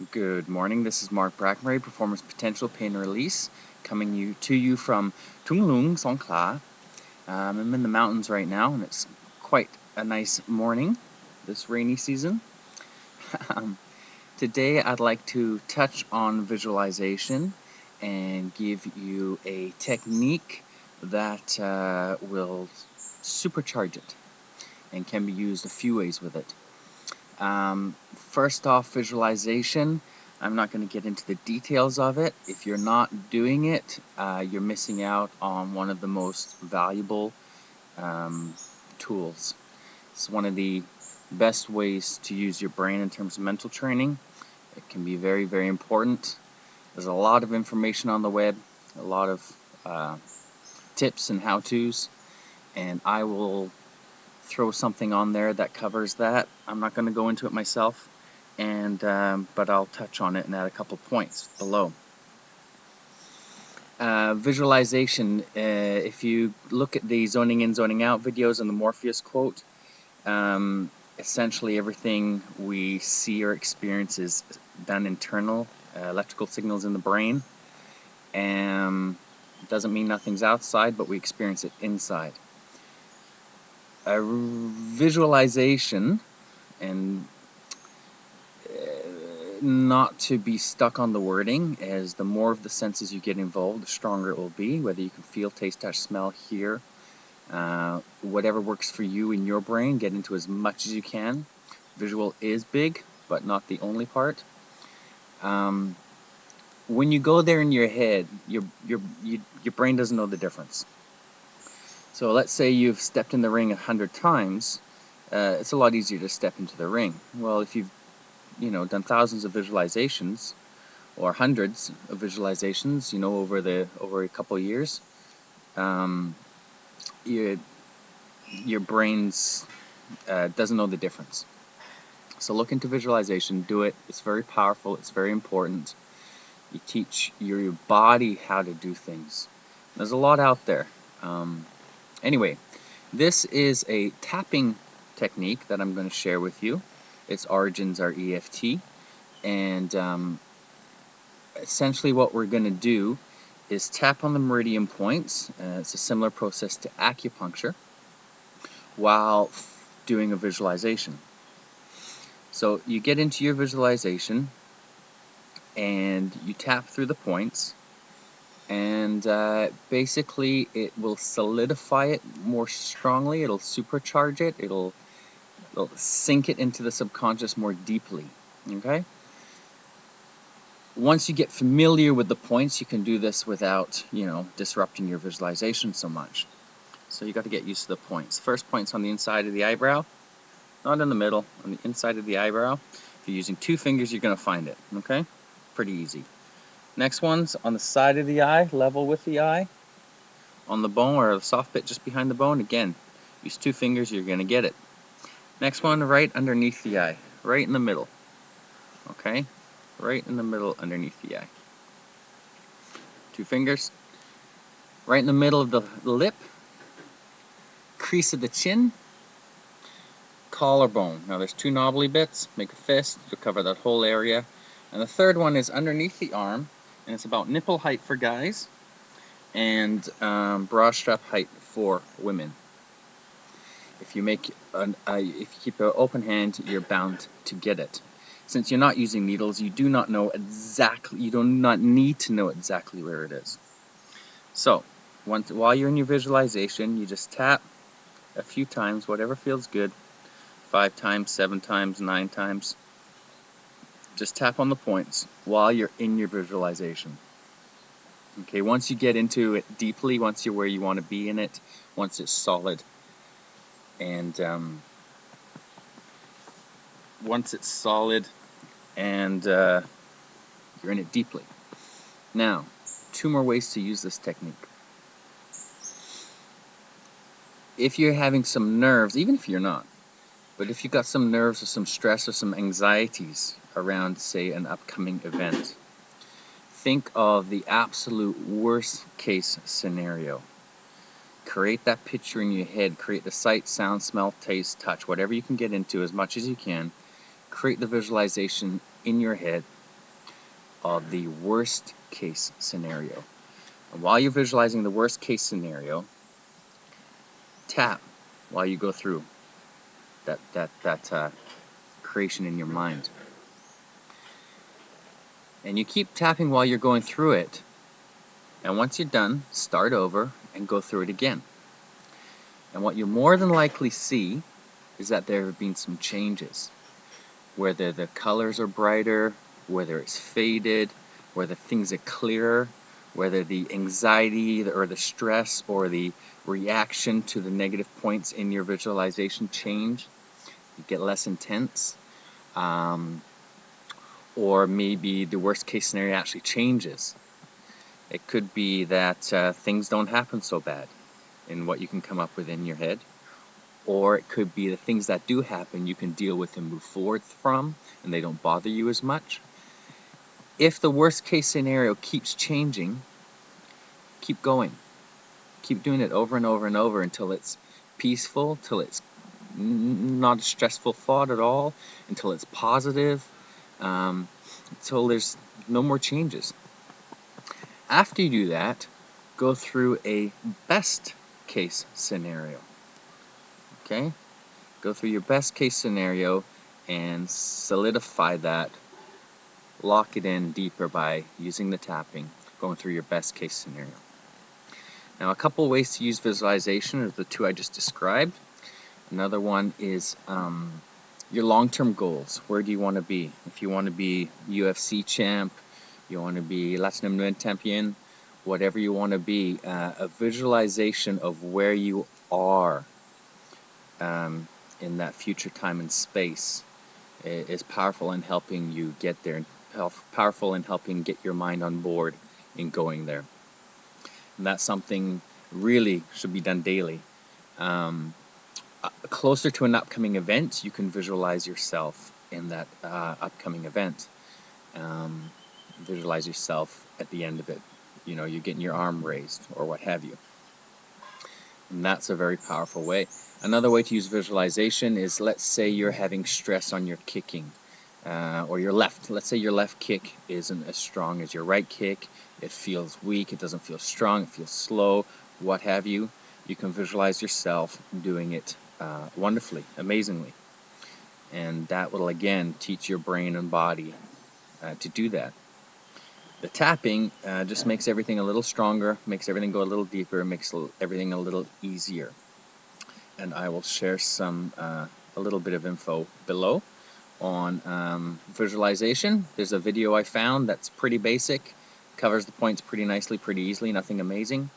Good morning, this is Mark Brackmary, Performance Potential Pain Release, coming to you from Tunglung, Songkhla. I'm in the mountains right now, and it's quite a nice morning this rainy season. Today I'd like to touch on visualization and give you a technique that will supercharge it and can be used a few ways with it. First off, visualization. I'm not going to get into the details of it. If you're not doing it, you're missing out on one of the most valuable tools. It's one of the best ways to use your brain in terms of mental training. It can be very, very important. There's a lot of information on the web, a lot of tips and how-tos, and I will throw something on there that covers that. I'm not going to go into it myself, but I'll touch on it and add a couple points below. Visualization, if you look at the zoning in, zoning out videos and the Morpheus quote, essentially everything we see or experience is done internal, electrical signals in the brain. It doesn't mean nothing's outside, but we experience it inside. Visualization, and not to be stuck on the wording, as the more of the senses you get involved, the stronger it will be, whether you can feel, taste, touch, smell, hear, whatever works for you in your brain, get into as much as you can. Visual is big, but not the only part. When you go there in your head, your brain doesn't know the difference. So let's say you've stepped in the ring 100 times, it's a lot easier to step into the ring. Well, if you've done thousands of visualizations or hundreds of visualizations, over a couple of years, your brain's doesn't know the difference. So look into visualization, do it. It's very powerful. It's very important. You teach your body how to do things. There's a lot out there. Anyway, this is a tapping technique that I'm going to share with you. Its origins are EFT, and essentially what we're going to do is tap on the meridian points. It's a similar process to acupuncture while doing a visualization. So you get into your visualization and you tap through the points, and basically it will solidify it more strongly. It'll supercharge it. It'll sink it into the subconscious more deeply. Okay? Once you get familiar with the points, you can do this without, disrupting your visualization so much. So you got to get used to the points. First point's on the inside of the eyebrow, not in the middle, on the inside of the eyebrow. If you're using 2 fingers, you're going to find it. Okay? Pretty easy. Next one's on the side of the eye, level with the eye, on the bone or the soft bit just behind the bone. Again, use 2 fingers, you're going to get it. Next one, right underneath the eye, right in the middle. Okay? Right in the middle underneath the eye. 2 fingers. Right in the middle of the lip, crease of the chin, collarbone. Now there's 2 knobbly bits, make a fist, you'll cover that whole area. And the third one is underneath the arm, and it's about nipple height for guys and bra strap height for women. If you keep an open hand, you're bound to get it. Since you're not using needles, you do not need to know exactly where it is. So, while you're in your visualization, you just tap a few times, whatever feels good, 5 times, 7 times, 9 times. Just tap on the points while you're in your visualization. Okay, once you get into it deeply, once you're where you want to be in it, once it's solid, and you're in it deeply. Now, 2 more ways to use this technique. If you're having some nerves, even if you're not, but if you've got some nerves or some stress or some anxieties around, say, an upcoming event, think of the absolute worst case scenario. Create that picture in your head. Create the sight, sound, smell, taste, touch, whatever you can get into as much as you can. Create the visualization in your head of the worst case scenario. And while you're visualizing the worst case scenario, tap while you go through that creation in your mind. And you keep tapping while you're going through it. And once you're done, start over and go through it again. And what you more than likely see is that there have been some changes. Whether the colors are brighter, whether it's faded, whether things are clearer, whether the anxiety or the stress or the reaction to the negative points in your visualization change, you get less intense, or maybe the worst case scenario actually changes. It could be that things don't happen so bad in what you can come up with in your head, or it could be the things that do happen you can deal with and move forward from, and they don't bother you as much. If the worst case scenario keeps changing, keep going. Keep doing it over and over and over until it's peaceful, till it's not a stressful thought at all, until it's positive, until there's no more changes. After you do that, go through a best case scenario. Okay? Go through your best case scenario and solidify that. Lock it in deeper by using the tapping, going through your best case scenario. Now, a couple ways to use visualization are the two I just described. Another one is your long-term goals. Where do you want to be? If you want to be UFC champ, you want to be Latin champion, whatever you want to be, a visualization of where you are in that future time and space is powerful in helping you get there, and powerful in helping get your mind on board in going there. And that's something really should be done daily. Closer to an upcoming event, you can visualize yourself in that upcoming event. Visualize yourself at the end of it. You know, you're getting your arm raised or what have you. And that's a very powerful way. Another way to use visualization is, let's say you're having stress on your kicking or your left. Let's say your left kick isn't as strong as your right kick. It feels weak. It doesn't feel strong. It feels slow, what have you. You can visualize yourself doing it wonderfully, amazingly. And that will, again, teach your brain and body to do that. The tapping just makes everything a little stronger, makes everything go a little deeper, makes everything a little easier. And I will share a little bit of info below on visualization. There's a video I found that's pretty basic, covers the points pretty nicely, pretty easily, nothing amazing.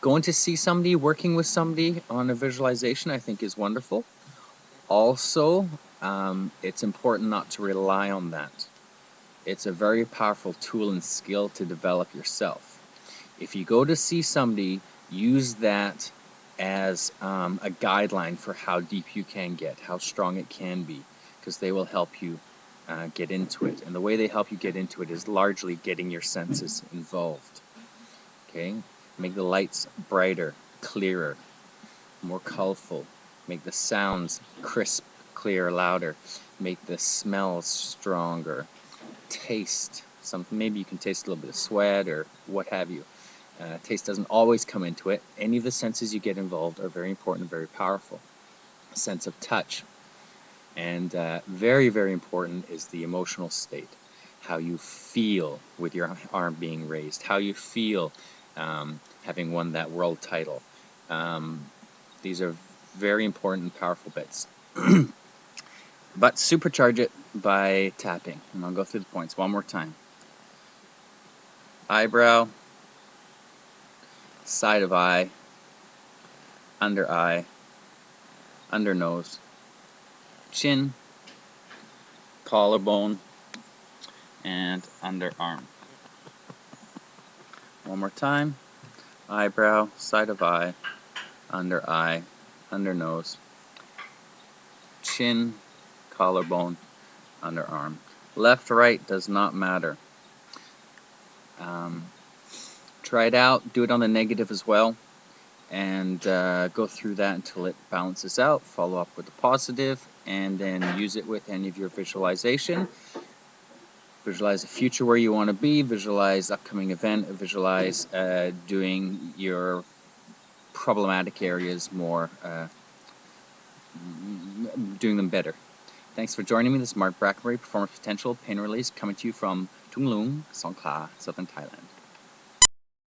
Going to see somebody, working with somebody on a visualization, I think is wonderful. Also, it's important not to rely on that. It's a very powerful tool and skill to develop yourself. If you go to see somebody, use that as a guideline for how deep you can get, how strong it can be, because they will help you get into it. And the way they help you get into it is largely getting your senses involved. Okay? Make the lights brighter, clearer, more colorful. Make the sounds crisp, clear, louder. Make the smells stronger. Taste something. Maybe you can taste a little bit of sweat or what have you. Taste doesn't always come into it. Any of the senses you get involved are very important and very powerful. A sense of touch. And very, very important is the emotional state. How you feel with your arm being raised. How you feel having won that world title. These are very important and powerful bits. But supercharge it by tapping. And I'll go through the points one more time. Eyebrow, side of eye, under nose, chin, collarbone, and underarm. One more time. Eyebrow, side of eye, under nose, chin, collarbone, underarm. Left, right does not matter. Try it out. Do it on the negative as well, and go through that until it balances out. Follow up with the positive, and then use it with any of your visualization. Visualize the future where you want to be, visualize upcoming event, visualize doing your problematic areas more, doing them better. Thanks for joining me. This is Mark Brackenbury, Performance Potential Pain Release, coming to you from Tung Lung, Songkhla, Southern Thailand.